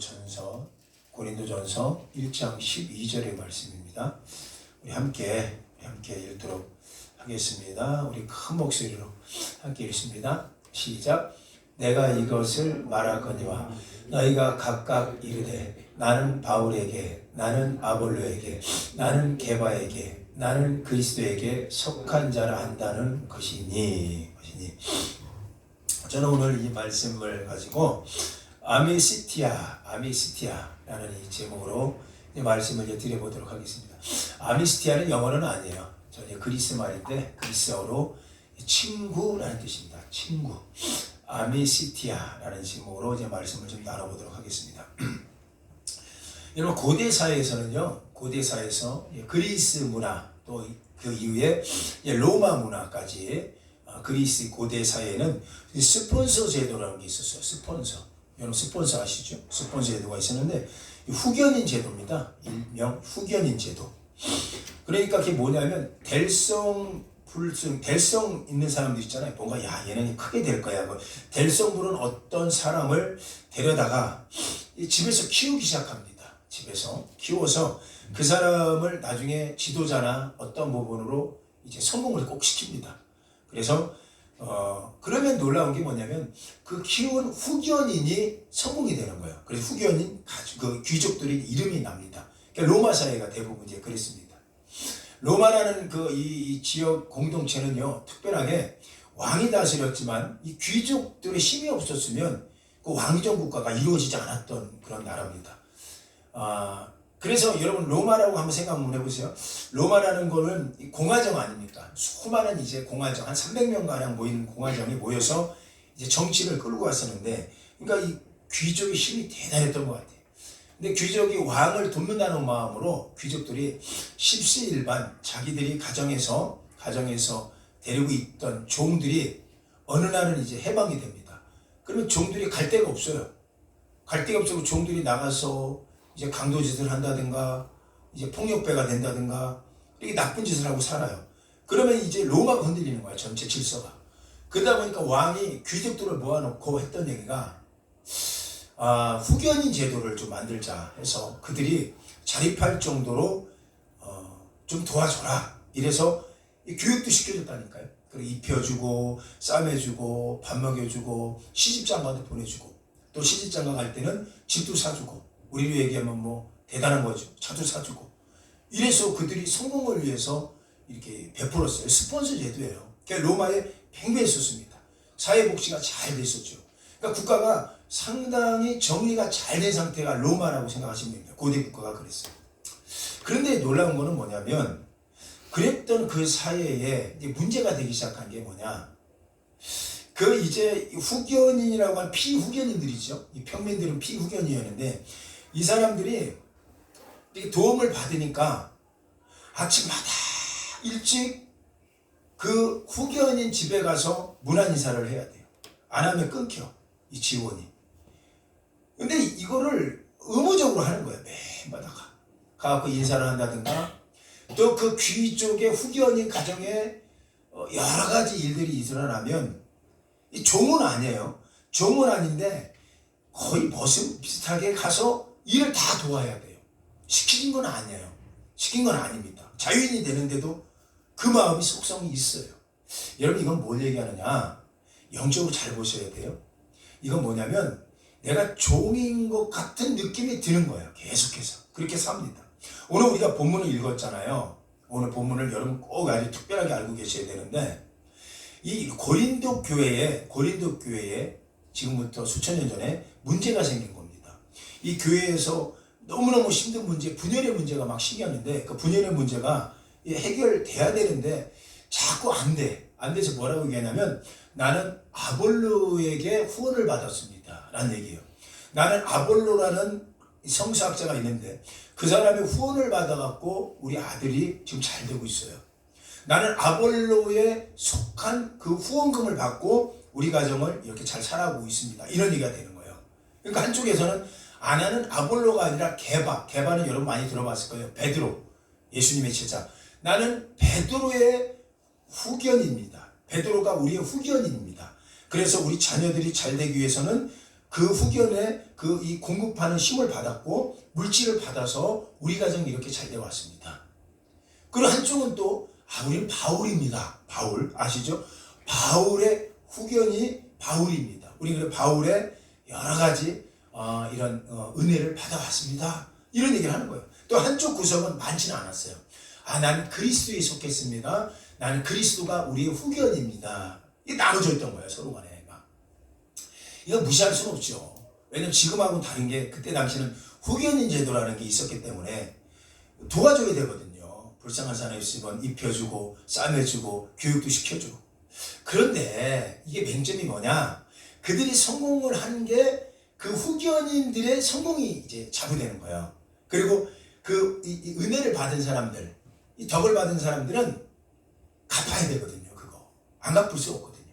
전서 고린도전서 1장 12절의 말씀입니다. 우리 함께 읽도록 하겠습니다. 우리 큰 목소리로 함께 읽습니다. 시작. 내가 이것을 말하거니와 너희가 각각 이르되 나는 바울에게, 나는 아볼로에게, 나는 게바에게, 나는 그리스도에게 속한 자라 한다는 것이니. 저는 오늘 이 말씀을 가지고 아미스티아라는 이 제목으로 이 말씀을 이제 드려보도록 하겠습니다. 아미스티아는 영어는 아니에요. 저는 그리스 말인데 그리스어로 친구라는 뜻입니다. 친구. 아미스티아라는 제목으로 이제 말씀을 좀 나눠보도록 하겠습니다. 여러분 고대 사회에서는요, 그리스 문화 또 그 이후에 로마 문화까지 그리스 고대 사회에는 스폰서 제도라는 게 있었어요. 여러분 스폰서 아시죠? 스폰서 제도가 있었는데 후견인 제도입니다. 일명 후견인 제도. 그러니까 그게 뭐냐면 될성 있는 사람들 있잖아요. 뭔가 얘는 크게 될 거야. 될성 부른 어떤 사람을 데려다가 집에서 키우기 시작합니다. 집에서 키워서 그 사람을 나중에 지도자나 어떤 부분으로 이제 성공을 꼭 시킵니다. 그래서 그러면 놀라운 게 뭐냐면 그 키운 후견인이 성공이 되는 거예요. 그래서 후견인 그 귀족들이 이름이 납니다. 그러니까 로마 사회가 대부분 이제 그랬습니다. 로마라는 이 지역 공동체는요, 특별하게 왕이 다스렸지만 이 귀족들의 힘이 없었으면 그 왕정 국가가 이루어지지 않았던 그런 나라입니다. 그래서 여러분 로마라고 한번 생각 한번 해보세요. 로마라는 거는 공화정 아닙니까? 수많은 이제 공화정, 한 300명 가량 모이는 공화정이 모여서 이제 정치를 끌고 왔었는데, 그러니까 이 귀족의 힘이 대단했던 것 같아요. 근데 귀족이 왕을 돕는다는 마음으로 귀족들이 십시일반 자기들이 가정에서 데리고 있던 종들이 어느 날은 이제 해방이 됩니다. 그러면 종들이 갈 데가 없어요. 갈 데가 없어서 종들이 나가서 이제 강도짓을 한다든가 이제 폭력배가 된다든가 이렇게 나쁜 짓을 하고 살아요. 그러면 이제 로마가 흔들리는 거야, 전체 질서가. 그러다 보니까 왕이 귀족들을 모아놓고 했던 얘기가 후견인 제도를 좀 만들자 해서 그들이 자립할 정도로 좀 도와줘라. 이래서 교육도 시켜줬다니까요. 그리고 입혀주고 싸매주고 밥 먹여주고 시집장가도 보내주고 또 시집장가 갈 때는 집도 사주고, 우리로 얘기하면 뭐 대단한 거죠. 차도 사주고. 이래서 그들이 성공을 위해서 이렇게 베풀었어요. 스폰서 제도예요. 그러니까 로마에 팽배했었습니다. 사회복지가 잘 됐었죠. 그러니까 국가가 상당히 정리가 잘 된 상태가 로마라고 생각하시면 됩니다. 고대 국가가 그랬어요. 그런데 놀라운 거는 뭐냐면, 그랬던 그 사회에 이제 문제가 되기 시작한 게 뭐냐. 이제 후견인이라고 하는 피후견인들이죠. 이 평민들은 피후견이었는데, 이 사람들이 도움을 받으니까 아침마다 일찍 그 후견인 집에 가서 문안 인사를 해야 돼요. 안 하면 끊겨, 이 지원이. 근데 이거를 의무적으로 하는 거예요. 매일마다 가서 인사를 한다든가, 또 그 귀족의 후견인 가정에 여러 가지 일들이 일어나면, 이 종은 아니에요. 종은 아닌데 거의 머슴 비슷하게 가서 일을 다 도와야 돼요. 시키는 건 아니에요. 시킨 건 아닙니다. 자유인이 되는데도 그 마음이 속성이 있어요. 여러분, 이건 뭘 얘기하느냐? 영적으로 잘 보셔야 돼요. 이건 뭐냐면 내가 종인 것 같은 느낌이 드는 거예요. 계속해서 그렇게 삽니다. 오늘 우리가 본문을 읽었잖아요. 오늘 본문을 여러분 꼭 아주 특별하게 알고 계셔야 되는데, 이 고린도 교회에 지금부터 수천 년 전에 문제가 생긴 겁니다. 이 교회에서 너무너무 힘든 문제, 분열의 문제가 막 생겼는데, 그 분열의 문제가 해결돼야 되는데 자꾸 안 돼. 안 돼서 뭐라고 얘기하냐면, 나는 아볼로에게 후원을 받았습니다 라는 얘기예요. 나는 아볼로라는 성사학자가 있는데 그 사람의 후원을 받아갖고 우리 아들이 지금 잘 되고 있어요. 나는 아볼로에 속한 그 후원금을 받고 우리 가정을 이렇게 잘 살아가고 있습니다. 이런 얘기가 되는 거예요. 그러니까 한쪽에서는 아나는 아볼로가 아니라 게바는 여러분 많이 들어봤을 거예요. 베드로, 예수님의 제자. 나는 베드로의 후견입니다. 베드로가 우리의 후견입니다. 그래서 우리 자녀들이 잘 되기 위해서는 그 후견에 그 이 공급하는 힘을 받았고 물질을 받아서 우리 가정이 이렇게 잘 되어 왔습니다. 그리고 한쪽은 또 우리는 바울입니다. 바울 아시죠? 바울의 후견이 바울입니다. 우리 그래 바울의 여러 가지 이런 은혜를 받아왔습니다. 이런 얘기를 하는 거예요. 또 한쪽 구석은 많지는 않았어요. 나는 그리스도에 속했습니다. 나는 그리스도가 우리의 후견입니다. 이게 나눠져 있던 거예요. 서로 간에. 이거 무시할 수는 없죠. 왜냐면 지금하고는 다른 게 그때 당시는 후견인 제도라는 게 있었기 때문에 도와줘야 되거든요. 불쌍한 사람이 있으면 입혀주고 싸매주고 교육도 시켜주고. 그런데 이게 맹점이 뭐냐? 그들이 성공을 한 게 그 후견인들의 성공이 이제 자부되는 거예요. 그리고 이 은혜를 받은 사람들, 이 덕을 받은 사람들은 갚아야 되거든요. 그거 안 갚을 수 없거든요.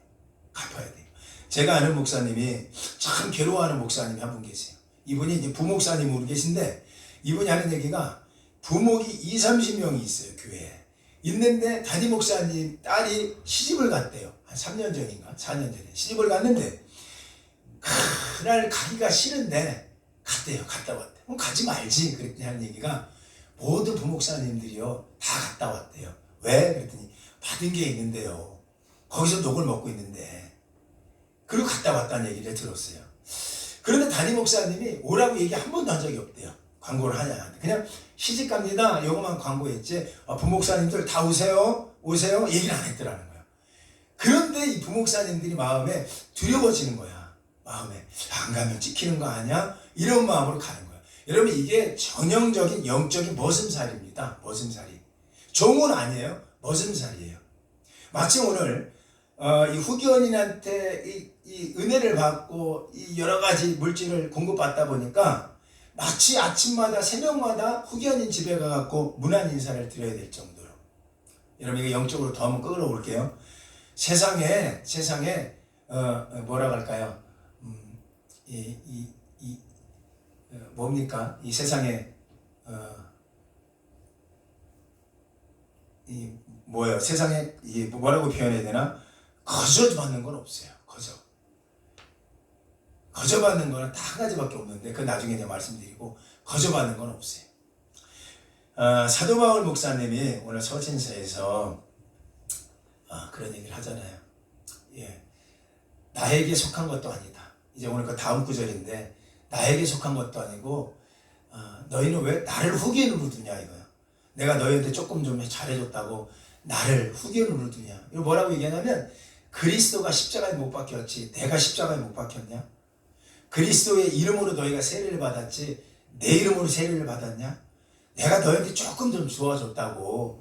갚아야 돼요. 제가 아는 목사님이 참 괴로워하는 목사님이 한 분 계세요. 이분이 이제 부목사님으로 계신데 이분이 하는 얘기가 부목이 20-30명이 있어요. 교회에. 있는데 담임 목사님 딸이 시집을 갔대요. 한 3년 전인가 4년 전에 시집을 갔는데 그날 가기가 싫은데 갔대요. 갔다 왔대. 그럼 가지 말지 그랬더니 하는 얘기가 모든 부목사님들이요 다 갔다 왔대요. 왜? 그랬더니 받은 게 있는데요. 거기서 녹을 먹고 있는데 그리고 갔다 왔다는 얘기를 들었어요. 그런데 담임 목사님이 오라고 얘기 한 번도 한 적이 없대요. 광고를 하냐. 그냥 시집 갑니다. 요거만 광고했지. 부목사님들 다 오세요. 오세요. 얘기를 안 했더라는 거예요. 그런데 이 부목사님들이 마음에 두려워지는 거야. 마음에 안 가면 찍히는 거 아니야? 이런 마음으로 가는 거야. 여러분 이게 전형적인 영적인 머슴살입니다. 머슴살이. 종은 아니에요. 머슴살이에요. 마치 오늘 이 후견인한테 이 은혜를 받고 이 여러 가지 물질을 공급받다 보니까 마치 아침마다 새벽마다 후견인 집에 가갖고 문안 인사를 드려야 될 정도로. 여러분 이거 영적으로 더 한번 끌어올게요. 세상에 뭐라고 할까요? 뭡니까? 이 세상에 뭐예요? 세상에 뭐라고 표현해야 되나? 거저받는 건 없어요. 거저받는 거는 다 한 가지밖에 없는데 그 나중에 내가 말씀드리고 거저받는 건 없어요. 사도 바울 목사님이 오늘 서신서에서 그런 얘기를 하잖아요. 예, 나에게 속한 것도 아니다. 이제 오늘 그 다음 구절인데 나에게 속한 것도 아니고 너희는 왜 나를 후견으로 두냐 이거야. 내가 너희한테 조금 좀 잘해줬다고 나를 후견으로 두냐. 이거 뭐라고 얘기하냐면 그리스도가 십자가에 못 박혔지 내가 십자가에 못 박혔냐? 그리스도의 이름으로 너희가 세례를 받았지 내 이름으로 세례를 받았냐? 내가 너희한테 조금 좀 주어줬다고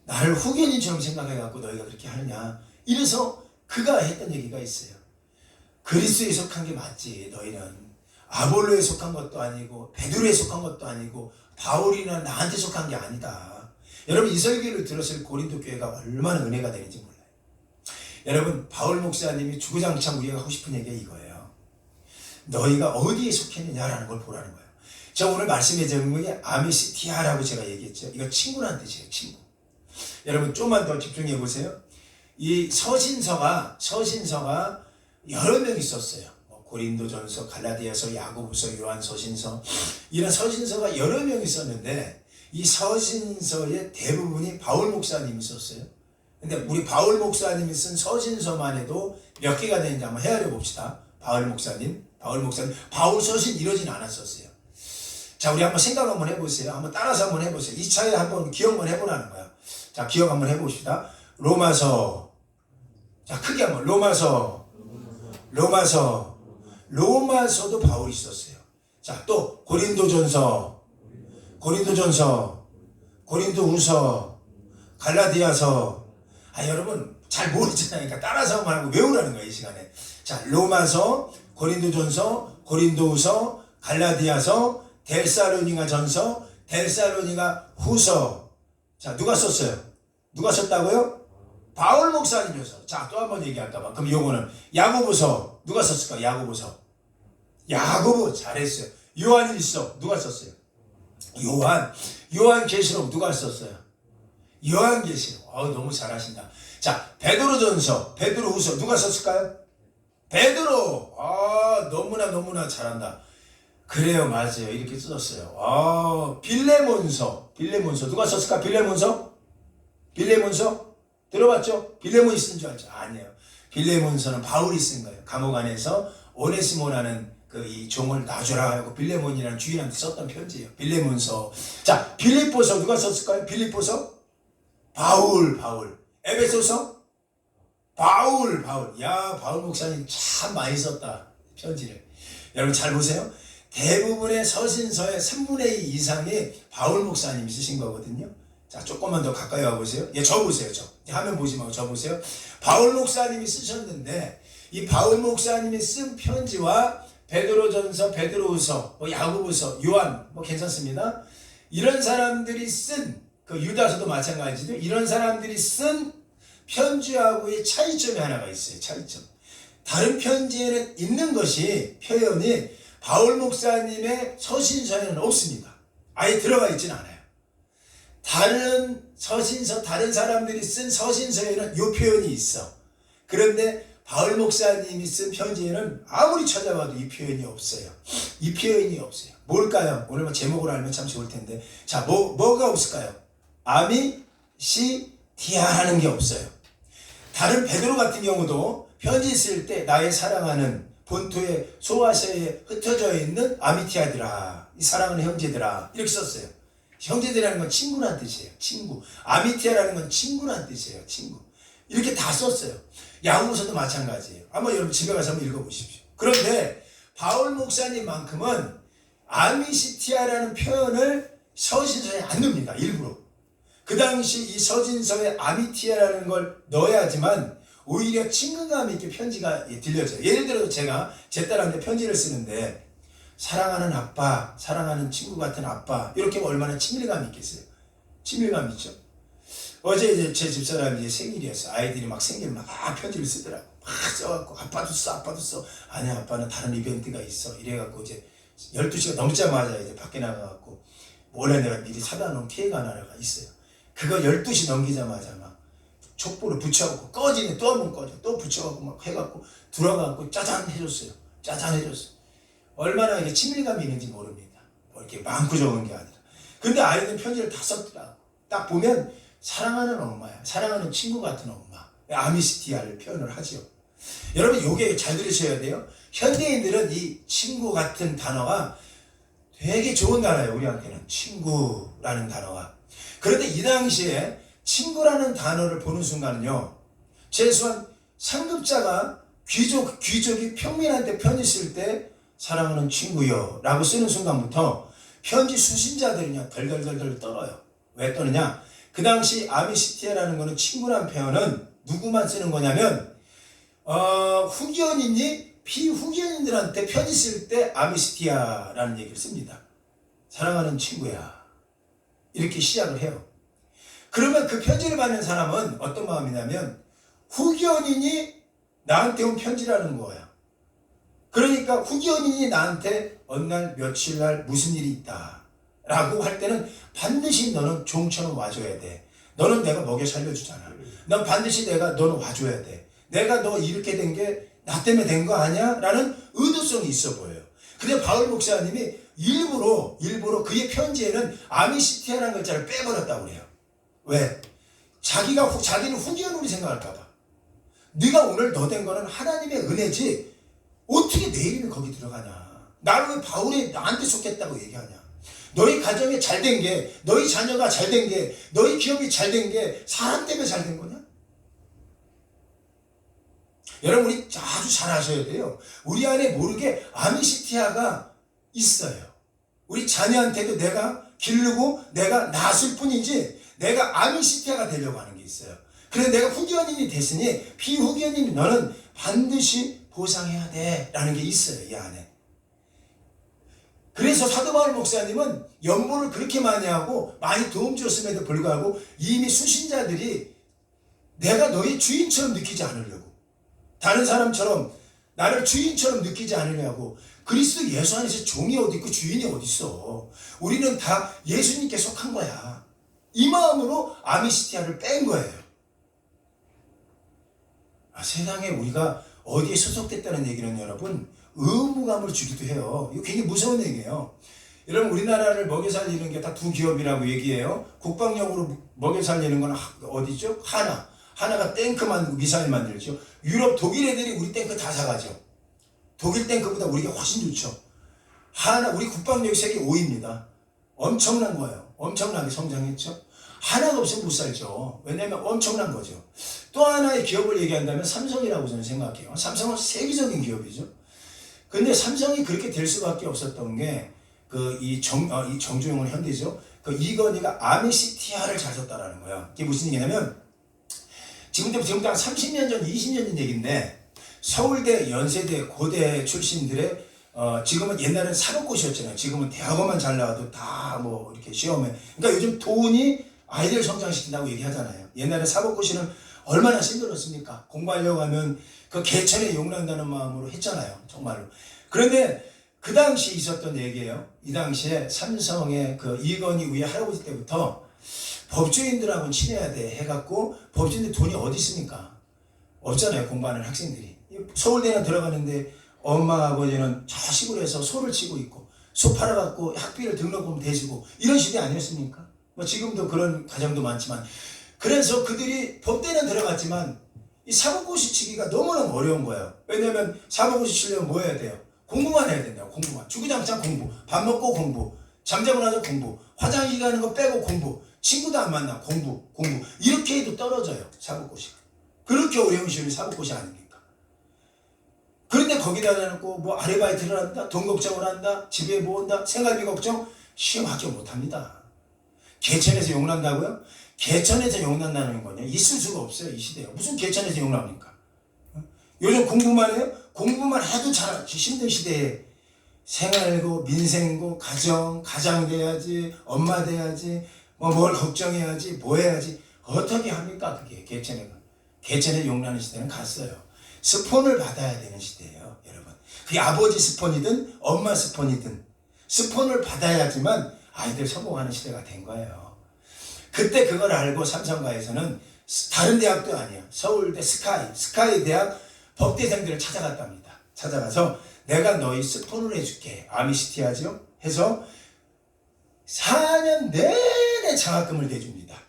나를 후견인처럼 생각해갖고 너희가 그렇게 하느냐? 이래서 그가 했던 얘기가 있어요. 그리스도에 속한 게 맞지. 너희는 아볼로에 속한 것도 아니고 베드로에 속한 것도 아니고 바울이나 나한테 속한 게 아니다. 여러분 이 설교를 들었을 고린도 교회가 얼마나 은혜가 되는지 몰라요. 여러분 바울 목사님이 주구장창 우리가 하고 싶은 얘기가 이거예요. 너희가 어디에 속했느냐라는 걸 보라는 거예요. 제가 오늘 말씀의 제목이 아미시티아라고 제가 얘기했죠. 이거 친구라는 뜻이에요. 친구. 여러분 좀만 더 집중해 보세요. 이 서신서가 여러 명 있었어요. 고린도전서, 갈라디아서, 야고보서, 요한서신서 이런 서신서가 여러 명 있었는데 이 서신서의 대부분이 바울 목사님이 썼어요. 근데 우리 바울 목사님이 쓴 서신서만 해도 몇 개가 되는지 한번 헤아려 봅시다. 바울 바울 서신 이러진 않았었어요. 자, 우리 한번 생각 한번 해보세요. 한번 따라서 한번 해보세요. 이 차에 한번 기억 한번 해보라는 거야. 자, 기억 한번 해봅시다. 로마서. 자, 크게 한번. 로마서도 바울이 썼어요. 자, 또 고린도전서, 고린도후서, 갈라디아서. 여러분 잘 모르잖아요. 그러니까 따라서 한번 하고 외우라는 거예요, 이 시간에. 자, 로마서, 고린도전서, 고린도후서, 갈라디아서, 데살로니가전서, 데살로니가후서. 자, 누가 썼어요? 누가 썼다고요? 바울 목사님이었어. 자, 또 한번 얘기할까봐. 그럼 요거는 야고보서 누가 썼을까? 야고보 잘했어요. 요한일서 누가 썼어요? 요한계시록 누가 썼어요? 요한계시록. 너무 잘하신다. 자, 베드로전서, 베드로후서 누가 썼을까요? 베드로, 너무나 잘한다. 그래요, 맞아요. 이렇게 써졌어요. 빌레몬서 누가 썼을까? 빌레몬서 들어봤죠? 빌레몬이 쓴 줄 알죠? 아니에요. 빌레몬서는 바울이 쓴 거예요. 감옥 안에서 오네시모라는 이 종을 놔줘라 하고 빌레몬이라는 주인한테 썼던 편지예요. 빌레몬서. 자, 빌립보서 누가 썼을까요? 빌립보서 바울. 에베소서 바울. 야, 바울 목사님 참 많이 썼다, 편지를. 여러분 잘 보세요. 대부분의 서신서의 3분의 2 이상이 바울 목사님이 쓰신 거거든요. 자, 조금만 더 가까이 와보세요. 저 보세요. 화면 보지 말고 저 보세요. 바울 목사님이 쓰셨는데, 이 바울 목사님이 쓴 편지와 베드로전서, 베드로후서, 야고보서, 요한, 괜찮습니다. 이런 사람들이 쓴, 유다서도 마찬가지죠. 이런 사람들이 쓴 편지하고의 차이점이 하나가 있어요. 차이점. 다른 편지에는 있는 것이, 표현이 바울 목사님의 서신서에는 없습니다. 아예 들어가 있지는 않아요. 다른 서신서, 다른 사람들이 쓴 서신서에는 이 표현이 있어. 그런데 바울 목사님이 쓴 편지에는 아무리 찾아봐도 이 표현이 없어요. 이 표현이 없어요. 뭘까요? 오늘 제목으로 알면 참 좋을 텐데. 자, 뭐가 없을까요? 아미시티아라는 게 없어요. 다른 베드로 같은 경우도 편지 쓸 때 나의 사랑하는 본토의 소아시아에 흩어져 있는 아미티아들아, 이 사랑하는 형제들아, 이렇게 썼어요. 형제들이라는 건 친구란 뜻이에요. 친구. 아미티아라는 건 친구란 뜻이에요. 친구. 이렇게 다 썼어요. 야고보서도 마찬가지예요. 한번 여러분 집에 가서 한번 읽어보십시오. 그런데 바울 목사님만큼은 아미시티아라는 표현을 서신서에 안 넣습니다. 일부러. 그 당시 이 서신서에 아미티아라는 걸 넣어야지만 오히려 친근감 있게 편지가 들려져요. 예를 들어서 제가 제 딸한테 편지를 쓰는데, 사랑하는 아빠, 사랑하는 친구 같은 아빠, 이렇게 얼마나 친밀감 있겠어요? 친밀감 있죠? 어제 제 집사람이 생일이었어. 아이들이 막 생일 막 편지를 쓰더라고. 막 써갖고, 아빠도 써. 아니, 아빠는 다른 이벤트가 있어. 이래갖고 이제 12시가 넘자마자 이제 밖에 나가갖고, 원래 내가 미리 사다 놓은 케이크 하나가 있어요. 그거 12시 넘기자마자 막 촛불을 붙여갖고 꺼지네. 또 한 번 꺼져. 또 붙여갖고 막 해갖고 들어가갖고 짜잔 해줬어요. 얼마나 이게 친밀감이 있는지 모릅니다. 이렇게 많고 적은 게 아니라. 근데 아이들 편지를 다 썼더라고. 딱 보면 사랑하는 엄마야. 사랑하는 친구 같은 엄마. 아미시티아를 표현을 하죠. 여러분 요게 잘 들으셔야 돼요. 현대인들은 이 친구 같은 단어가 되게 좋은 단어예요. 우리한테는 친구라는 단어가. 그런데 이 당시에 친구라는 단어를 보는 순간은요, 최소한 상급자가 귀족이 평민한테 편지 쓸 때 사랑하는 친구요 라고 쓰는 순간부터 편지 수신자들이 덜덜덜 떨어요. 왜 떠느냐? 그 당시 아미시티아라는 거는 친구란 표현은 누구만 쓰는 거냐면 후기원이니 비후기원인들한테 편지 쓸 때 아미시티아라는 얘기를 씁니다. 사랑하는 친구야. 이렇게 시작을 해요. 그러면 그 편지를 받는 사람은 어떤 마음이냐면 후기원인이 나한테 온 편지라는 거야. 그러니까 후기원인이 나한테 어느 날 며칠 날 무슨 일이 있다 라고 할 때는 반드시 너는 종처럼 와줘야 돼. 너는 내가 먹여 살려주잖아. 넌 반드시 너는 와줘야 돼. 내가 너 이렇게 된 게 나 때문에 된 거 아니야? 라는 의도성이 있어 보여요. 근데 바울 목사님이 일부러 그의 편지에는 아미시티아라는 글자를 빼버렸다고 그래요. 왜? 자기는 후기원으로 생각할까봐. 네가 오늘 너 된 거는 하나님의 은혜지 어떻게 내 이름이 거기 들어가냐. 나를 왜 바울이 나한테 속겠다고 얘기하냐. 너희 가정이 잘 된 게, 너희 자녀가 잘 된 게, 너희 기업이 잘 된 게 사람 때문에 잘 된 거냐? 여러분 우리 아주 잘 아셔야 돼요. 우리 안에 모르게 아미시티아가 있어요. 우리 자녀한테도 내가 기르고 내가 낳았을 뿐이지 내가 아미시티아가 되려고 하는 게 있어요. 그래서 내가 후기원인이 됐으니 비후기원인 너는 반드시 보상해야 돼 라는 게 있어요. 이 안에. 그래서 사도 바울 목사님은 연보를 그렇게 많이 하고 많이 도움 주었음에도 불구하고 이미 수신자들이 내가 너의 주인처럼 느끼지 않으려고, 다른 사람처럼 나를 주인처럼 느끼지 않으려고, 그리스도 예수 안에서 종이 어디 있고 주인이 어디 있어. 우리는 다 예수님께 속한 거야. 이 마음으로 아미시티아를 뺀 거예요. 세상에 우리가 어디에 소속됐다는 얘기는 여러분 의무감을 주기도 해요. 이거 굉장히 무서운 얘기예요. 여러분 우리나라를 먹여 살리는 게 다 두 기업이라고 얘기해요. 국방력으로 먹여 살리는 건 어디죠? 하나가 탱크 만들고 미사일 만들죠. 유럽 독일 애들이 우리 탱크 다 사가죠. 독일 탱크보다 우리가 훨씬 좋죠. 우리 국방력이 세계 5위입니다. 엄청난 거예요. 엄청나게 성장했죠. 하나가 없으면 못 살죠. 왜냐하면 엄청난 거죠. 또 하나의 기업을 얘기한다면 삼성이라고 저는 생각해요. 삼성은 세계적인 기업이죠. 근데 삼성이 그렇게 될 수밖에 없었던 게 이 정주영은 현대죠. 이건희가 아미시티아를 잘 썼다라는 거야. 이게 무슨 얘기냐면 지금부터 한 30년 전, 20년 전 얘기인데 서울대, 연세대, 고대 출신들의 지금은 옛날엔 사법고시였잖아요. 지금은 대학원만 잘 나와도 다 뭐 이렇게 시험에. 그러니까 요즘 돈이 아이들 성장시킨다고 얘기하잖아요. 옛날에 사법고시는 얼마나 힘들었습니까? 공부하려고 하면 그 개천에 욕난다는 마음으로 했잖아요. 정말로. 그런데 그 당시 있었던 얘기예요. 이 당시에 삼성의 이건희 우리 할아버지 때부터 법조인들하고는 친해야 돼 해갖고 법조인들 돈이 어디 있습니까? 없잖아요. 공부하는 학생들이. 서울대는 들어가는데 엄마 아버지는 저 시골에서 소를 치고 있고 소 팔아갖고 학비를 등록금 대주고 이런 시대 아니었습니까? 뭐 지금도 그런 가정도 많지만 그래서 그들이 법대는 들어갔지만 이 사법고시 치기가 너무너무 어려운 거예요. 왜냐면 사법고시 치려면 뭐 해야 돼요? 공부만 해야 된다고. 공부만. 주구장창 공부. 밥 먹고 공부. 잠자고 나서 공부. 화장실 가는 거 빼고 공부. 친구도 안 만나. 공부. 이렇게 해도 떨어져요. 사법고시가. 그렇게 어려운 시험이 사법고시 아닙니까? 그런데 거기다 놓고 뭐 아르바이트를 한다. 돈 걱정을 한다. 집에 뭐 온다. 생활비 걱정. 시험 합격 못합니다. 개천에서 욕난다고요? 개천에서 욕난다는 거냐? 있을 수가 없어요. 이 시대에. 무슨 개천에서 욕납니까? 요즘 공부만 해요? 공부만 해도 잘 힘든 시대에 생활고 민생고 가장 돼야지 엄마 돼야지 뭘 걱정해야지 뭐 해야지 어떻게 합니까? 그게 개천에 용나는 시대는 갔어요. 스폰을 받아야 되는 시대예요. 여러분 그게 아버지 스폰이든 엄마 스폰이든 스폰을 받아야지만 아이들 성공하는 시대가 된 거예요. 그때 그걸 알고 삼성가에서는 다른 대학도 아니야. 서울대 스카이 대학 법대생들을 찾아갔답니다. 찾아가서 내가 너희 스폰을 해줄게. 아미시티아죠? 해서 4년 내내 장학금을 대줍니다.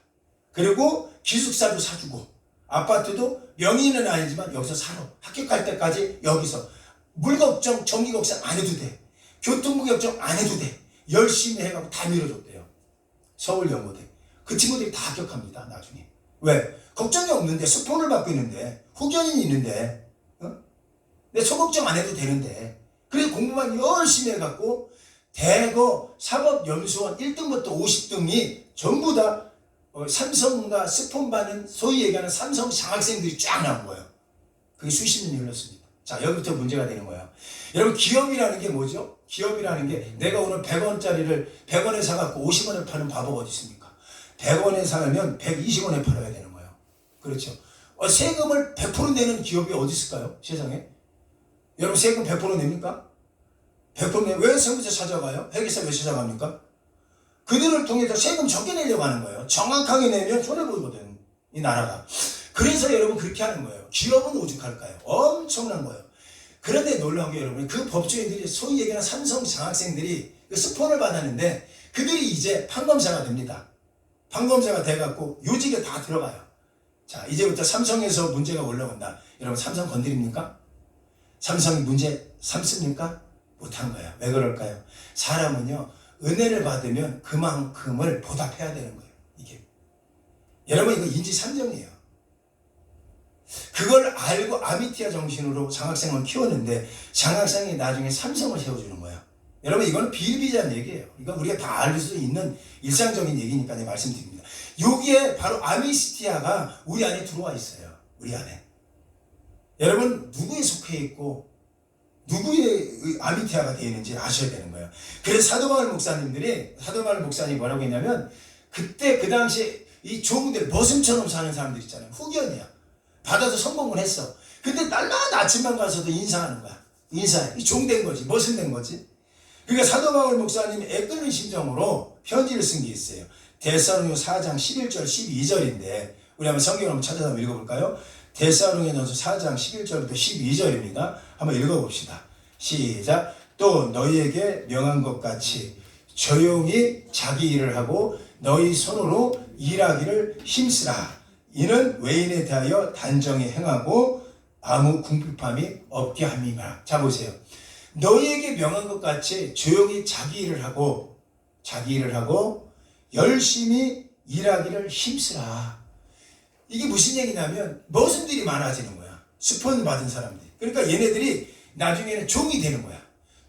그리고 기숙사도 사주고 아파트도 명의는 아니지만 여기서 살아. 합격할 때까지 여기서 물 걱정, 전기 걱정 안 해도 돼. 교통부 걱정 안 해도 돼. 열심히 해가지고 다 밀어줬대요. 서울연고대. 그 친구들이 다 합격합니다. 나중에. 왜? 걱정이 없는데 스폰을 받고 있는데 후견인이 있는데 내 소걱정 안 해도 되는데 그래서 공부만 열심히 해갖고 대거 사법연수원 1등부터 50등이 전부 다 삼성과 스폰 받는 소위 얘기하는 삼성 장학생들이 쫙 나온 거예요. 그게 수십 년이 흘렀습니다. 자, 여기부터 문제가 되는 거예요. 여러분 기업이라는 게 뭐죠? 기업이라는 게 내가 오늘 100원짜리를 100원에 사갖고 50원에 파는 바보가 어디 있습니까? 100원에 사면 120원에 팔아야 되는 거예요. 그렇죠. 세금을 100% 내는 기업이 어디 있을까요? 세상에? 여러분 세금 100% 냅니까? 100% 왜 세무서 찾아가요? 회계사 왜 찾아갑니까? 그들을 통해서 세금 적게 내려고 하는 거예요. 정확하게 내면 손해보거든 이 나라가. 그래서 여러분 그렇게 하는 거예요. 기업은 오죽할까요? 엄청난 거예요. 그런데 놀라운 게 여러분 그 법조인들이 소위 얘기하는 삼성 장학생들이 그 스폰을 받았는데 그들이 이제 판검사가 됩니다. 판검사가 돼갖고 요직에 다 들어가요. 자 이제부터 삼성에서 문제가 올라온다. 여러분 삼성 건드립니까? 삼성이 문제 삼습니까? 못한 거예요. 왜 그럴까요? 사람은요 은혜를 받으면 그만큼을 보답해야 되는 거예요. 이게 여러분 이거 인지상정이에요. 그걸 알고 아미티아 정신으로 장학생을 키웠는데 장학생이 나중에 삼성을 세워주는 거예요. 여러분 이거는 비일비재한 얘기예요. 이건 우리가 다 알 수 있는 일상적인 얘기니까 내가 말씀드립니다. 여기에 바로 아미시티아가 우리 안에 들어와 있어요. 우리 안에. 여러분 누구에 속해 있고 누구의 아미티아가 되어 있는지 아셔야 되는 거예요. 그래서 사도바울 목사님이 뭐라고 했냐면 그때 그 당시에 이 종들 머슴처럼 사는 사람들 있잖아요. 후견이야. 받아서 성공을 했어. 근데 날마다 아침만 가서도 인사하는 거야. 인사해. 이 종된 거지. 머슴된 거지. 그러니까 사도바울 목사님이 애끓는 심정으로 편지를 쓴 게 있어요. 데살로니가 4장 11절 12절인데 우리 한번 성경을 한번 찾아서 읽어볼까요? 데살로니가전서 4장 11절부터 12절입니다. 한번 읽어봅시다. 시작. 또 너희에게 명한 것 같이 조용히 자기 일을 하고 너희 손으로 일하기를 힘쓰라. 이는 외인에 대하여 단정히 행하고 아무 궁핍함이 없게 함이라. 자 보세요. 너희에게 명한 것 같이 조용히 자기 일을 하고 열심히 일하기를 힘쓰라. 이게 무슨 얘기냐면 모순들이 많아지는 거야. 스폰 받은 사람들이. 그러니까 얘네들이 나중에는 종이 되는 거야.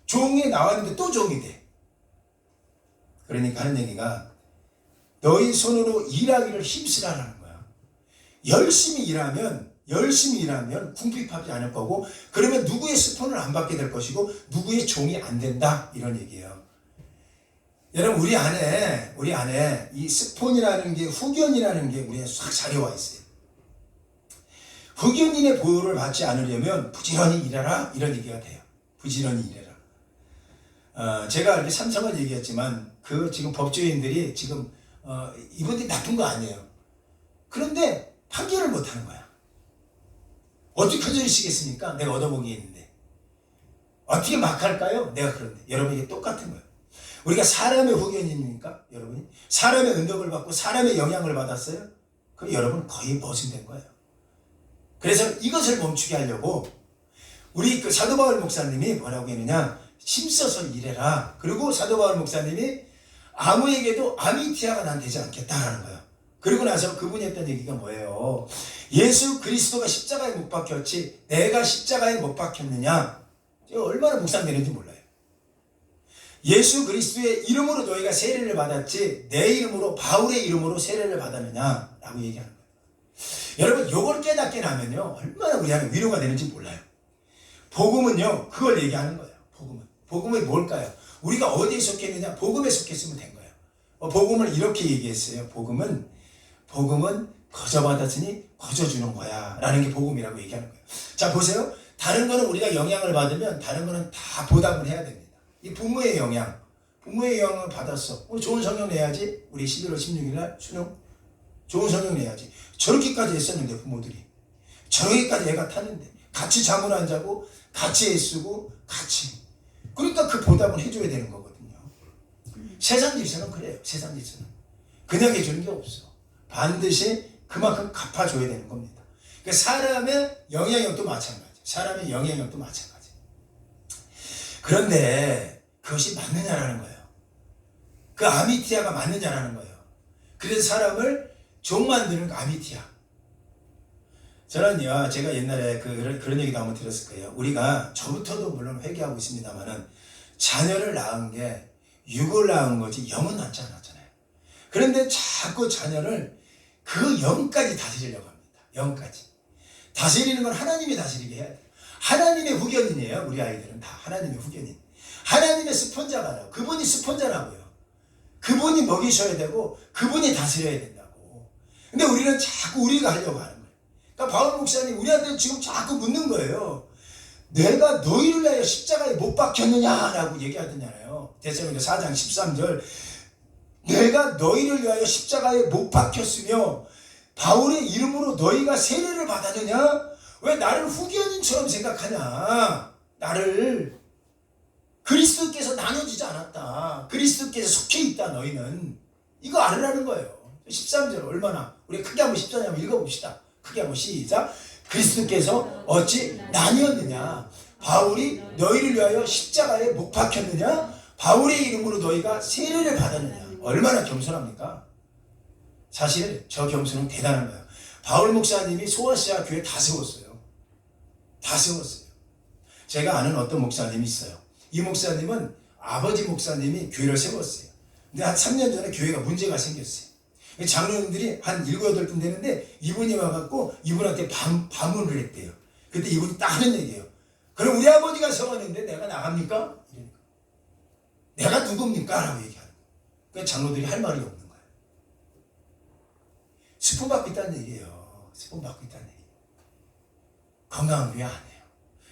종에 나왔는데 또 종이 돼. 그러니까 하는 얘기가 너희 손으로 일하기를 힘쓰라라는 거야. 열심히 일하면 궁핍하지 않을 거고, 그러면 누구의 스폰을 안 받게 될 것이고 누구의 종이 안 된다, 이런 얘기예요. 여러분, 우리 안에 이 스폰이라는 게, 후견이라는 게 우리에 싹 자리와 있어요. 후견인의 보호를 받지 않으려면 부지런히 일해라, 이런 얘기가 돼요. 부지런히 일해라. 제가 이렇게 삼성을 얘기했지만 지금 법조인들이 지금 이분들이 나쁜 거 아니에요. 그런데 판결을 못 하는 거야. 어떻게 큰 소리 치겠습니까? 내가 얻어보기 있는데. 어떻게 막 할까요? 내가 그런데. 여러분, 이게 똑같은 거예요. 우리가 사람의 후견입니까? 여러분이? 사람의 은덕을 받고 사람의 영향을 받았어요? 그럼 여러분 거의 모순된 거예요. 그래서 이것을 멈추게 하려고 우리 그 사도 바울 목사님이 뭐라고 했느냐? 힘써서 일해라. 그리고 사도 바울 목사님이 아무에게도 아미티아가 난 되지 않겠다라는 거예요. 그리고 나서 그분이 했던 얘기가 뭐예요? 예수 그리스도가 십자가에 못 박혔지 내가 십자가에 못 박혔느냐? 제가 얼마나 묵상되는지 몰라요. 예수 그리스도의 이름으로 너희가 세례를 받았지 내 이름으로, 바울의 이름으로 세례를 받았느냐? 라고 얘기하는 거예요. 여러분, 이걸 깨닫게 나면요 얼마나 우리 안에 위로가 되는지 몰라요. 복음은요 그걸 얘기하는 거예요. 복음은 뭘까요? 우리가 어디에 속했느냐? 복음에 속했으면 된 거예요. 복음을 이렇게 얘기했어요. 복음은 거저 받았으니 거저 주는 거야 라는 게 복음이라고 얘기하는 거예요. 자 보세요. 다른 거는 우리가 영향을 받으면 다른 거는 다 보답을 해야 됩니다. 이 부모의 영향을 받았어. 좋은 성경 내야지. 우리 11월 16일 날 수능 좋은 성경 내야지. 저렇게까지 했었는데 부모들이 저렇게까지 애가 탔는데 같이 잠을 안 자고 같이 애쓰고 같이, 그러니까 그 보답을 해줘야 되는 거거든요. 세상 질서는 그래요. 세상 질서는 그냥 해주는 게 없어. 반드시 그만큼 갚아줘야 되는 겁니다. 그러니까 사람의 영향력도 마찬가지. 그런데 그것이 맞느냐라는 거예요. 그 아미티아가 맞느냐라는 거예요. 그래서 사람을 종 만드는 그 아미티아. 저는요, 제가 옛날에 그런 얘기도 한번 들었을 거예요. 우리가, 저부터도 물론 회개하고 있습니다만은, 자녀를 낳은 게 육을 낳은 거지 영은 낳지 않았잖아요. 그런데 자꾸 자녀를 그 영까지 다스리려고 합니다. 영까지. 다스리는 건 하나님이 다스리게 해야 돼요. 하나님의 후견인이에요. 우리 아이들은 다 하나님의 후견인. 하나님의 스폰자가요. 그분이 스폰자라고요. 그분이 먹이셔야 되고 그분이 다스려야 된다고. 근데 우리는 자꾸 우리가 하려고 하는 거예요. 그러니까 바울 목사님 우리한테 지금 자꾸 묻는 거예요. 내가 너희를 위하여 십자가에 못 박혔느냐라고 얘기하더냐요. 데살로니가 4장 13절. 내가 너희를 위하여 십자가에 못 박혔으며 바울의 이름으로 너희가 세례를 받았느냐? 왜 나를 후견인처럼 생각하냐? 나를 그리스도께서 나눠지지 않았다. 그리스도께서 속해 있다. 너희는 이거 알으라는 거예요. 13절 얼마나 우리 크게 한번 14절 한번 읽어봅시다. 크게 한번 시작. 그리스도께서 어찌 나뉘었느냐? 바울이 너희를 위하여 십자가에 못 박혔느냐? 바울의 이름으로 너희가 세례를 받았느냐? 얼마나 겸손합니까? 사실 저 겸손은 대단한 거예요. 바울 목사님이 소아시아 교회 다 세웠어요. 제가 아는 어떤 목사님이 있어요. 이 목사님은 아버지 목사님이 교회를 세웠어요. 근데 한 3년 전에 교회가 문제가 생겼어요. 장로님들이 한 7, 8분 되는데 이분이 와갖고 이분한테 반문을 했대요. 그때 이분이 딱 하는 얘기예요. 그럼 우리 아버지가 세웠는데 내가 나갑니까? 이러니까. 내가 누굽니까? 라고 얘기하는 거예요. 그러니까 장로들이 할 말이 없는 거예요. 스폰 받고 있다는 얘기예요. 스폰 받고 있다는 얘기예요. 건강한 교회 아니에요.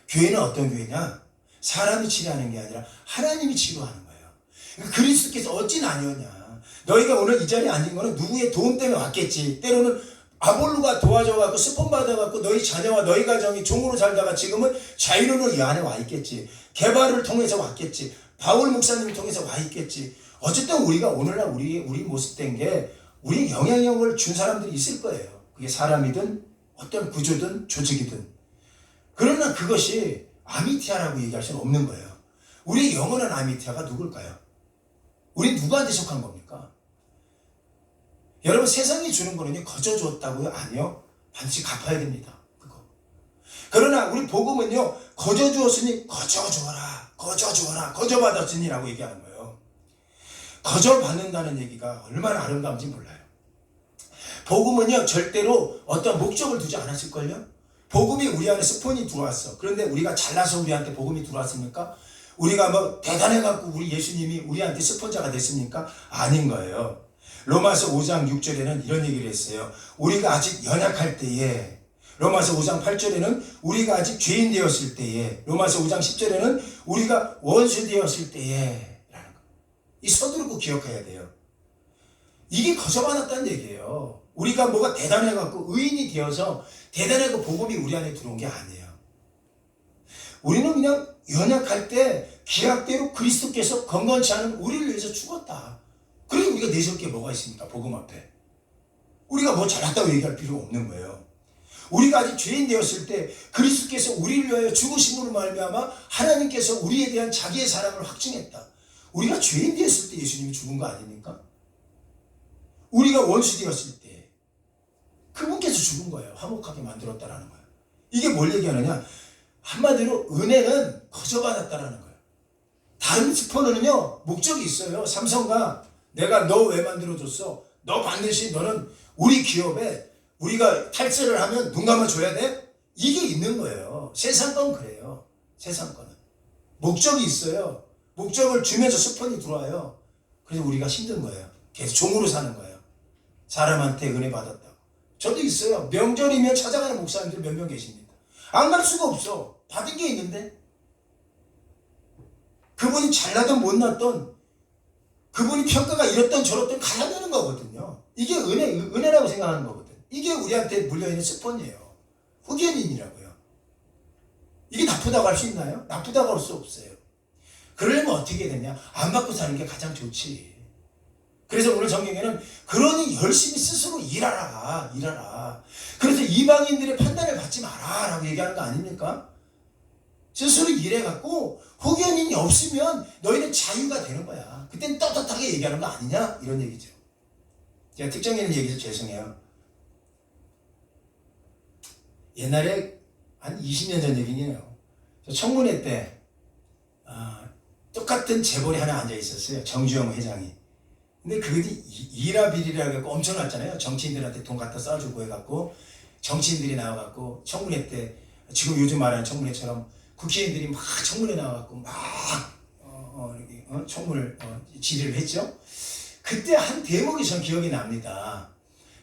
교회는 어떤 교회냐? 사람이 치료하는 게 아니라 하나님이 치료하는 거예요. 그러니까 그리스도께서 어찌 나뉘었냐? 너희가 오늘 이 자리에 앉은 거는 누구의 도움 때문에 왔겠지. 때로는 아볼로가 도와줘갖고 스폰 받아갖고 너희 자녀와 너희 가정이 종으로 살다가 지금은 자유로는 이 안에 와 있겠지. 개발을 통해서 왔겠지. 바울 목사님을 통해서 와 있겠지. 어쨌든 우리가 오늘날 우리 모습 된 게 우리 영향력을 준 사람들이 있을 거예요. 그게 사람이든 어떤 구조든 조직이든. 그러나 그것이 아미티아라고 얘기할 수는 없는 거예요. 우리 영원한 아미티아가 누굴까요? 우리 누구한테 속한 겁니까? 여러분, 세상이 주는 거는요, 거저 줬다고요? 아니요. 반드시 갚아야 됩니다. 그거. 그러나 우리 복음은요, 거저 주었으니 거저 주어라, 거저 주어라, 거저 받았으니라고 얘기하는 거예요. 거저 받는다는 얘기가 얼마나 아름다운지 몰라요. 복음은요, 절대로 어떤 목적을 두지 않았을걸요? 복음이 우리 안에 스폰이 들어왔어. 그런데 우리가 잘나서 우리한테 복음이 들어왔습니까? 우리가 뭐 대단해갖고 우리 예수님이 우리한테 스폰자가 됐습니까? 아닌 거예요. 로마서 5장 6절에는 이런 얘기를 했어요. 우리가 아직 연약할 때에, 로마서 5장 8절에는 우리가 아직 죄인 되었을 때에, 로마서 5장 10절에는 우리가 원수 되었을 때에 라는 거. 이 서두르고 기억해야 돼요. 이게 거저받았다는 얘기예요. 우리가 뭐가 대단해갖고 의인이 되어서 대단하고 복음이 우리 안에 들어온 게 아니에요. 우리는 그냥 연약할 때 기약대로 그리스도께서 건건치 않은 우리를 위해서 죽었다. 그리고 우리가 내세울 게 뭐가 있습니까? 복음 앞에. 우리가 뭐 잘났다고 얘기할 필요가 없는 거예요. 우리가 아직 죄인 되었을 때 그리스도께서 우리를 위하여 죽으심으로 말미암아 하나님께서 우리에 대한 자기의 사랑을 확증했다. 우리가 죄인 되었을 때 예수님이 죽은 거 아닙니까? 우리가 원수 되었을 때 그분께서 죽은 거예요. 화목하게 만들었다라는 거예요. 이게 뭘 얘기하느냐? 한마디로 은혜는 거저받았다라는 거예요. 다른 스포너는요, 목적이 있어요. 삼성가 내가 너 왜 만들어줬어? 너 반드시 너는 우리 기업에 우리가 탈세를 하면 눈 감아줘야 돼? 이게 있는 거예요. 세상 건 그래요. 세상 거는. 목적이 있어요. 목적을 주면서 스폰이 들어와요. 그래서 우리가 힘든 거예요. 계속 종으로 사는 거예요. 사람한테 은혜 받았다고. 저도 있어요. 명절이면 찾아가는 목사님들 몇 명 계십니다. 안 갈 수가 없어. 받은 게 있는데. 그분이 잘나든 못났든 그분이 평가가 이렇든 저렇든 가야 되는 거거든요. 이게 은혜라고 생각하는 거거든. 이게 우리한테 물려있는 스폰이에요. 후견인이라고요. 이게 나쁘다고 할 수 있나요? 나쁘다고 할 수 없어요. 그러려면 어떻게 되냐? 안 받고 사는 게 가장 좋지. 그래서 오늘 성경에는 그러니 열심히 스스로 일하라. 그래서 이방인들의 판단을 받지 마라 라고 얘기하는 거 아닙니까? 스스로 일해갖고 후견인이 없으면 너희는 자유가 되는 거야. 그땐 떳떳하게 얘기하는 거 아니냐? 이런 얘기죠. 제가 특정인을 얘기해서 죄송해요. 옛날에 한 20년 전 얘기네요. 저 청문회 때 똑같은 재벌이 하나 앉아 있었어요. 정주영 회장이. 근데 그것이 이라비리라고 해갖고 엄청 났잖아요. 정치인들한테 돈 갖다 써주고 해갖고 정치인들이 나와갖고 청문회 때 지금 요즘 말하는 청문회처럼 국회의원들이 막 청문회 나와갖고 막 청문을 질의를 했죠. 그때 한 대목이 전 기억이 납니다.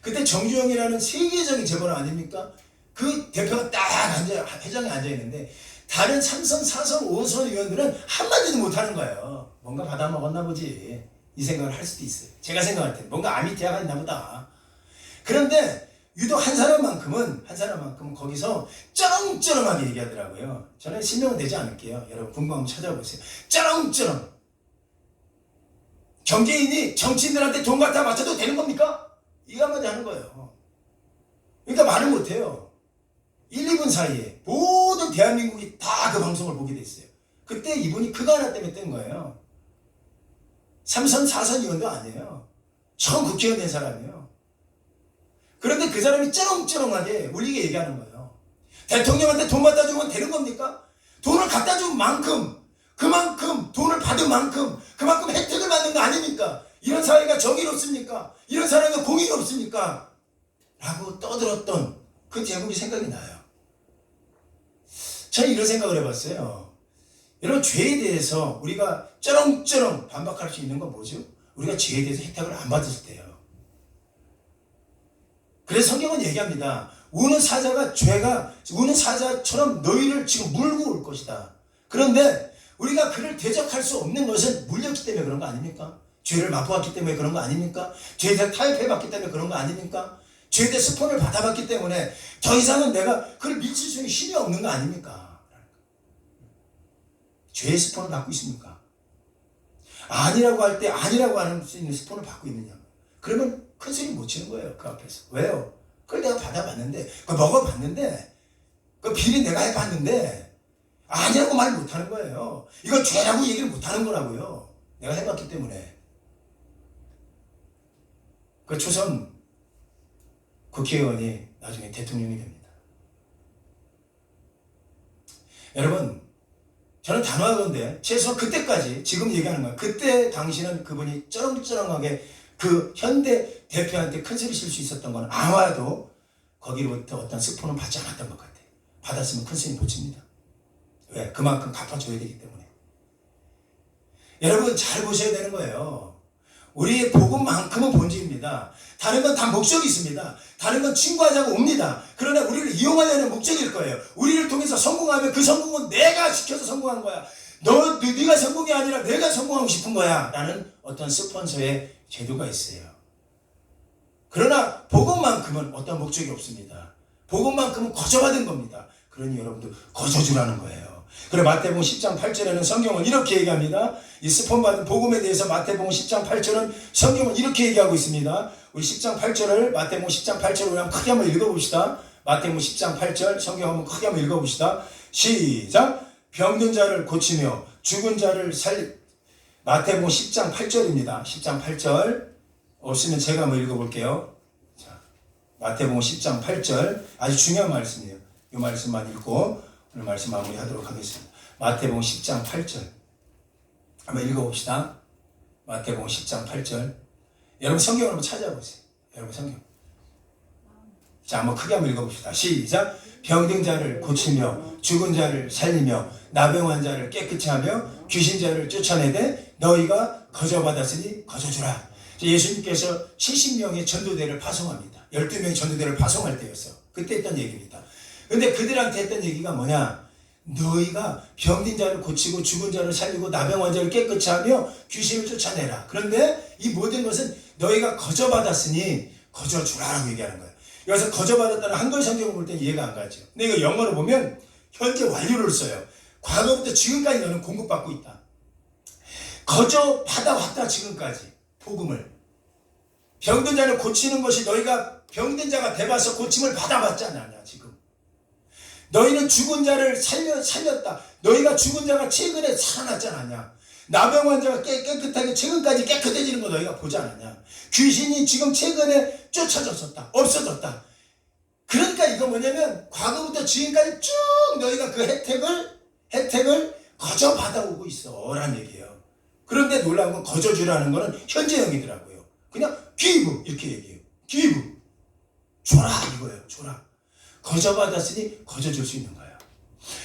그때 정주영이라는 세계적인 재벌 아닙니까? 그 대표가 딱 회장에 앉아있는데 다른 3선, 4선, 5선 의원들은 한마디도 못하는 거예요. 뭔가 받아먹었나 보지. 이 생각을 할 수도 있어요. 제가 생각할 때 뭔가 아미티아가 있나 보다. 그런데 유독 한 사람만큼은 거기서 쩌렁쩌렁하게 얘기하더라고요. 저는 실명은 되지 않을게요. 여러분 궁금하면 찾아보세요. 쩌렁쩌렁. 경제인이 정치인들한테 돈 갖다 맞춰도 되는 겁니까? 이 한마디 하는 거예요. 그러니까 말을 못해요. 1, 2분 사이에 모든 대한민국이 다 그 방송을 보게 됐어요. 그때 이분이 그거 하나 때문에 뜬 거예요. 3선, 4선 의원도 아니에요. 처음 국회의원 된 사람이에요. 그런데 그 사람이 쩌렁쩌렁하게 울리게 얘기하는 거예요. 대통령한테 돈 갖다 주면 되는 겁니까? 돈을 갖다 준 만큼, 그만큼 돈을 받은 만큼, 그만큼 혜택을 받는 거 아닙니까? 이런 사회가 정의롭습니까? 이런 사회가 공의롭습니까? 라고 떠들었던 그 제목이 생각이 나요. 저는 이런 생각을 해봤어요. 여러분, 죄에 대해서 우리가 쩌렁쩌렁 반박할 수 있는 건 뭐죠? 우리가 죄에 대해서 혜택을 안 받았을 때요. 그래서 성경은 얘기합니다. 우는 사자처럼 너희를 지금 물고 올 것이다. 그런데 우리가 그를 대적할 수 없는 것은 물렸기 때문에 그런 거 아닙니까? 죄를 맛보았기 때문에 그런 거 아닙니까? 죄에서 타협해봤기 때문에 그런 거 아닙니까? 죄대 스폰을 받아봤기 때문에 더 이상은 내가 그걸 밀칠 수 있는 힘이 없는 거 아닙니까? 죄의 스폰을 받고 있습니까? 아니라고 할 때 아니라고 할 수 있는 스폰을 받고 있느냐? 그러면 큰 소리 못 치는 거예요. 그 앞에서. 왜요? 그걸 내가 받아봤는데, 그걸 먹어봤는데, 그 비리 내가 해봤는데 아니라고 말 못하는 거예요. 이건 죄라고 얘기를 못하는 거라고요. 내가 해봤기 때문에. 그 초선 국회의원이 나중에 대통령이 됩니다. 여러분, 저는 단호하건대 최소한 그때까지 지금 얘기하는 거예요. 그때 당시는 그분이 쩌렁쩌렁하게 그 현대 대표한테 큰 소리 칠 수 있었던 건 아마도 거기로부터 어떤 스폰은 받지 않았던 것 같아요. 받았으면 큰 소리 못 칩니다. 왜? 그만큼 갚아줘야 되기 때문에. 여러분 잘 보셔야 되는 거예요. 우리의 복음만큼은 본질입니다. 다른 건 다 목적이 있습니다. 다른 건 친구하자고 옵니다. 그러나 우리를 이용하려는 목적일 거예요. 우리를 통해서 성공하면 그 성공은 내가 시켜서 성공한 거야. 네가 성공이 아니라 내가 성공하고 싶은 거야. 라는 어떤 스폰서의 제도가 있어요. 그러나 복음만큼은 어떤 목적이 없습니다. 복음만큼은 거저받은 겁니다. 그러니 여러분들 거저주라는 거예요. 그래 마태복음 10장 8절에는 성경은 이렇게 얘기합니다. 이 스폰 받은 복음에 대해서 마태복음 10장 8절은 성경은 이렇게 얘기하고 있습니다. 우리 10장 8절을 마태복음 10장 8절을 그냥 크게 한번 읽어봅시다. 마태복음 10장 8절 성경 한번 크게 한번 읽어봅시다. 시작. 병든 자를 고치며 죽은 자를 마태복음 10장 8절입니다. 10장 8절 없으면 제가 한번 읽어볼게요. 자, 마태복음 10장 8절 아주 중요한 말씀이에요. 이 말씀만 읽고 오늘 말씀 마무리하도록 하겠습니다. 마태복음 10장 8절 한번 읽어봅시다. 마태복음 10장 8절 여러분 성경을 한번 찾아보세요. 여러분 성경 자 한번 크게 한번 읽어봅시다. 시작. 병든 자를 고치며 죽은 자를 살리며 나병한 자를 깨끗이 하며 귀신 자를 쫓아내되 너희가 거저받았으니 거저주라. 예수님께서 70명의 전도대를 파송합니다. 12명의 전도대를 파송할 때였어. 그때 했던 얘기입니다. 근데 그들한테 했던 얘기가 뭐냐? 너희가 병든 자를 고치고 죽은 자를 살리고 나병한 자를 깨끗이 하며 귀신을 쫓아내라. 그런데 이 모든 것은 너희가 거저받았으니 거저주라라고 얘기하는 거예요. 여기서 거저받았다는 한글 성경을 볼 때는 이해가 안 가죠. 근데 이거 영어로 보면 현재 완료를 써요. 과거부터 지금까지 너는 공급받고 있다. 거저 받아왔다 지금까지 복음을. 병든 자를 고치는 것이 너희가 병든 자가 돼봐서 고침을 받아봤잖아 지금. 너희는 죽은 자를 살렸다. 너희가 죽은 자가 최근에 살아났지 않았냐. 나병 환자가 깨끗하게 최근까지 깨끗해지는 거 너희가 보지 않았냐. 귀신이 지금 최근에 쫓아졌었다. 없어졌다. 그러니까 이거 뭐냐면 과거부터 지금까지 쭉 너희가 그 혜택을 거저 받아오고 있어 라는 얘기예요. 그런데 놀라운 건 거저주라는 거는 현재형이더라고요. 그냥 give 이렇게 얘기해요. give 줘라 이거예요. 줘라. 거저받았으니 거저줄 수 있는 거예요.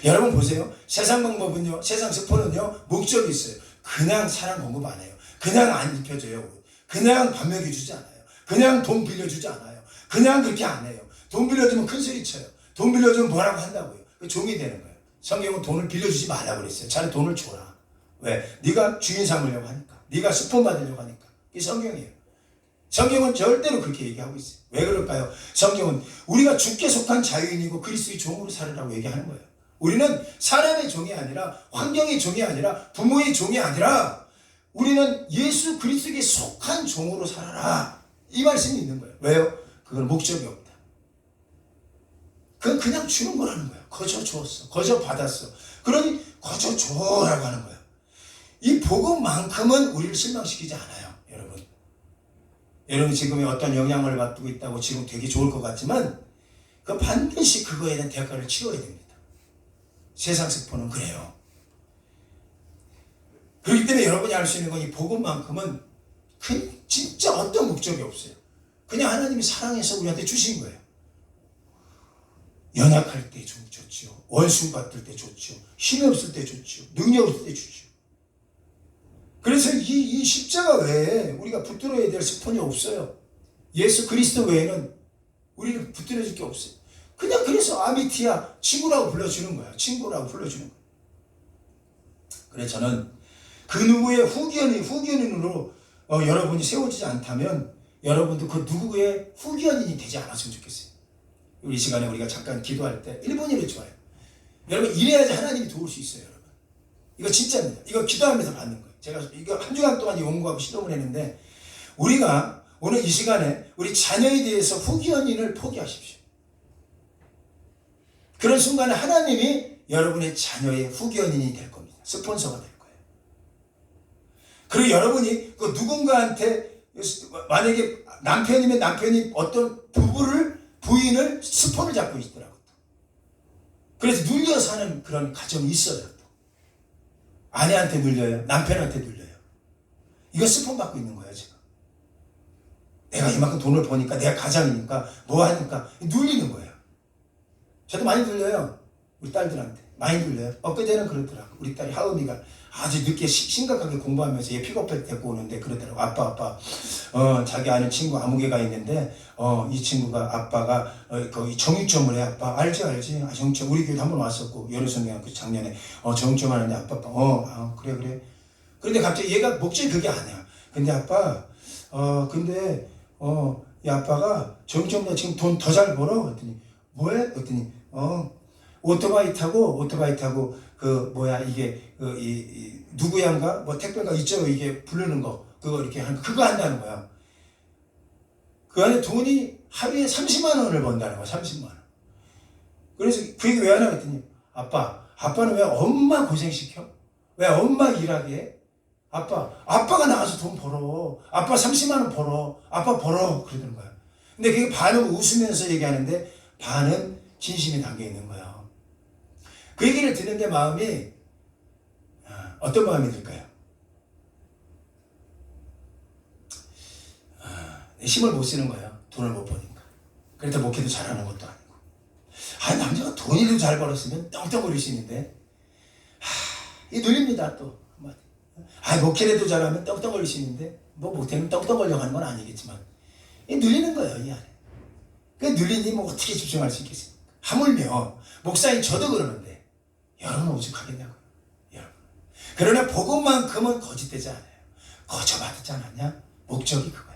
여러분 보세요. 세상 방법은요, 세상 스폰은요, 목적이 있어요. 그냥 사람 공급 안 해요. 그냥 안 입혀줘요. 그냥 밥 먹여주지 않아요. 그냥 돈 빌려주지 않아요. 그냥 그렇게 안 해요. 돈 빌려주면 큰 소리 쳐요. 돈 빌려주면 뭐라고 한다고요. 그 종이 되는 거예요. 성경은 돈을 빌려주지 말라고 그랬어요. 차라리 돈을 줘라. 왜? 네가 주인 삼으려고 하니까. 네가 스폰 받으려고 하니까. 이게 성경이에요. 성경은 절대로 그렇게 얘기하고 있어요. 왜 그럴까요? 성경은 우리가 주께 속한 자유인이고 그리스도의 종으로 살으라고 얘기하는 거예요. 우리는 사람의 종이 아니라 환경의 종이 아니라 부모의 종이 아니라 우리는 예수 그리스도에게 속한 종으로 살아라. 이 말씀이 있는 거예요. 왜요? 그건 목적이 없다. 그건 그냥 주는 거라는 거예요. 거저 주었어. 거저 받았어. 그러니 거저 줘라고 하는 거예요. 이 복음만큼은 우리를 실망시키지 않아요. 여러분 지금의 어떤 영향을 받고 있다고 지금 되게 좋을 것 같지만 그 반드시 그거에 대한 대가를 치러야 됩니다. 세상 스포는 그래요. 그렇기 때문에 여러분이 알 수 있는 건 이 복음만큼은 진짜 어떤 목적이 없어요. 그냥 하나님이 사랑해서 우리한테 주신 거예요. 연약할 때 좋죠. 원수 받을 때 좋죠. 힘이 없을 때 좋죠. 능력 없을 때 좋죠. 그래서 이 십자가 외에 우리가 붙들어야 될 스폰이 없어요. 예수 그리스도 외에는 우리를 붙들어줄 게 없어요. 그냥 그래서 아미티야 친구라고 불러주는 거야. 친구라고 불러주는 거야. 그래서 저는 그 누구의 후견인으로 여러분이 세워지지 않다면 여러분도 그 누구의 후견인이 되지 않았으면 좋겠어요. 우리 시간에 우리가 잠깐 기도할 때 1분이라도 좋아요. 여러분 이래야지 하나님이 도울 수 있어요. 여러분 이거 진짜입니다. 이거 기도하면서 받는 거예요. 제가 이거 한 주간 동안 연구하고 실험을 했는데 우리가 오늘 이 시간에 우리 자녀에 대해서 후견인을 포기하십시오. 그런 순간에 하나님이 여러분의 자녀의 후견인이 될 겁니다. 스폰서가 될 거예요. 그리고 여러분이 그 누군가한테 만약에 남편이면 남편이 어떤 부인을 스폰을 잡고 있더라고요. 그래서 눌려 사는 그런 가정이 있어요. 또. 아내한테 눌려요. 남편한테 눌려요. 이거 스폰 받고 있는 거예요, 지금. 내가 이만큼 돈을 버니까 내가 가장이니까 뭐 하니까 눌리는 거예요. 저도 많이 눌려요. 우리 딸들한테. 많이 눌려요. 엊그제는 그러더라고. 우리 딸이 하은이가 아주 늦게 심각하게 공부하면서 얘 픽업할 때 데리고 오는데 그러더라고. 아빠 자기 아는 친구 아무개가 있는데 이 친구가 아빠가 거기 정육점을 해. 아빠 알지 아, 정육점 우리 교회도 한번 왔었고 여름성경학교 작년에 정육점 하는데 아빠 그래 그런데 갑자기 얘가 목적이 그게 아니야. 근데 아빠 근데 이 아빠가 정육점보다 지금 돈 더 잘 벌어. 그랬더니 뭐해? 그랬더니 오토바이 타고 그 뭐야 이게 이 누구양가 뭐 택배가 있죠. 이게 부르는 거 그거 이렇게 그거 한다는 거야. 그 안에 돈이 하루에 30만 원을 번다는 거야. 30만 원. 그래서 그 얘기 왜 하나 그랬더니 아빠는 왜 엄마 고생시켜? 왜 엄마 일하게 해? 아빠가 나가서 돈 벌어. 아빠 30만 원 벌어. 아빠 벌어. 그러는 거야. 근데 그게 반은 웃으면서 얘기하는데 반은 진심이 담겨 있는 거야. 그 얘기를 듣는데 마음이 어떤 마음이 들까요? 힘을 못 쓰는 거예요. 돈을 못 버니까. 그래도 목회도 잘하는 것도 아니고. 남자가 돈이라도 잘 벌었으면 떵떵거릴 수 있는데 이 눌립니다 또. 목회라도 잘하면 떵떵거릴 수 있는데 뭐 목회는 떵떵거리려고 하는 건 아니겠지만 이 눌리는 거예요. 이 안에. 그 눌리니 뭐 어떻게 집중할 수 있겠습니까? 하물며 목사님 저도 그러는데 여러분 오죽하겠냐고요. 여러분. 그러나 복음만큼은 거짓되지 않아요. 거저받지 않았냐? 목적이 그거야.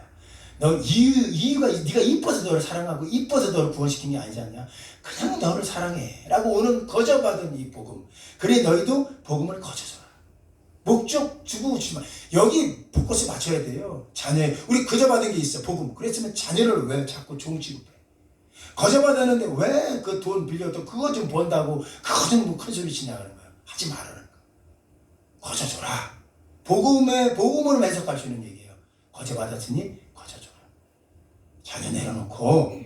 너 이유가 네가 이뻐서 너를 사랑하고 이뻐서 너를 구원시킨 게 아니지 않냐? 그냥 너를 사랑해 라고 오는 거저받은 이 복음. 그래 너희도 복음을 거저줘라. 목적 주고 주지 마. 여기 포커스 맞춰야 돼요. 자녀 우리 거저받은 게 있어. 복음. 그랬으면 자녀를 왜 자꾸 좋은 취급해? 거저받았는데 왜 그 돈 빌려도 그거 좀 번다고 그거 좀 뭐 큰 소리 치냐 하는 거야. 하지 말라는 거야. 거저줘라. 복음으로 해석할 수 있는 얘기예요. 거저받았으니 거저줘라. 자녀 내려놓고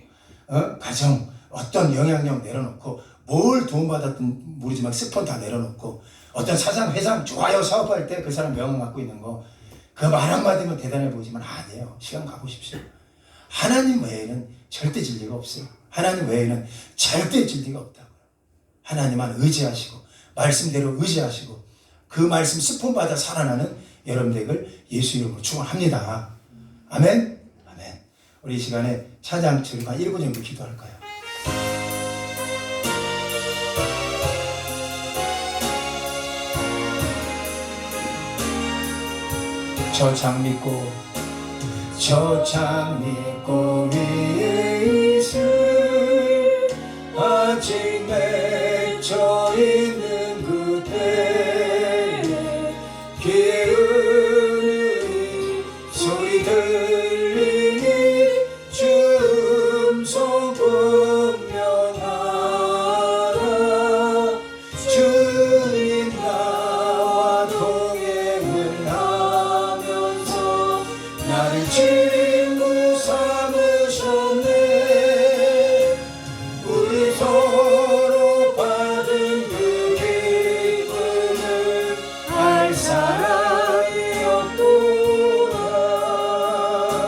가정 어떤 영향력 내려놓고 뭘 도움받았든 모르지만 스폰 다 내려놓고 어떤 사상 회상 좋아요 사업할 때 그 사람 명함 갖고 있는 거 그 말 한마디면 대단해 보이지만 아니에요. 시간 가보십시오. 하나님 외에는 절대 진리가 없어요. 하나님 외에는 절대 진리가 없다고요. 하나님만 의지하시고 말씀대로 의지하시고 그 말씀 스폰 받아 살아나는 여러분들 예수 이름으로 축원합니다. 아멘. 아멘. 우리 이 시간에 찬양 절반 1분 정도 기도할까요? 저 장미꽃 위에 있을 아직 맺혀 있는 그대의 기울이 소리 들리니 춤송 분명하라 주님 나와 동행을 하면서 나를